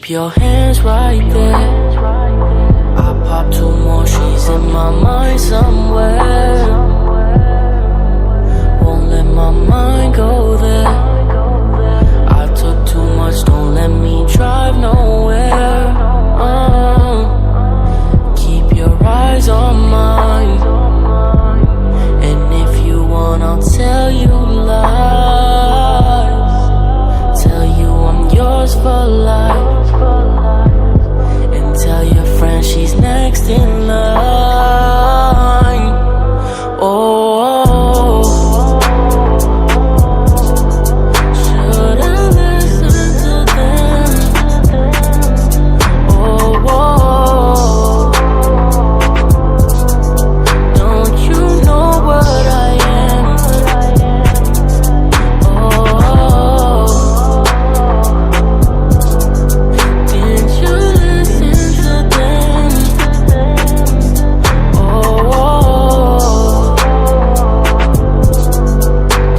Keep your hands right there. I pop two more, she's in my mind somewhere. Won't let my mind go there. I took too much, don't let me drive nowhere. Keep your eyes on mine, and if you want, I'll tell you lies. Tell you I'm yours for life, and tell your friend she's next in line. Oh, should've listened to them. Oh, don't you know what I am? Oh, didn't you listen to them? Oh,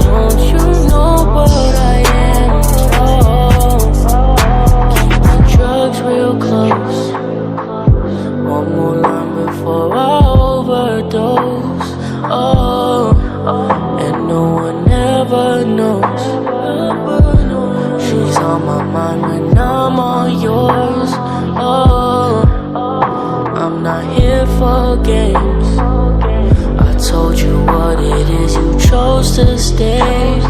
don't you know what I am? Oh, keep the drugs real close. One more line before I overdose. Oh, and no one ever knows. She's on my mind when I'm all yours. Oh, I'm not here for games. I told you what it is, you chose to stay.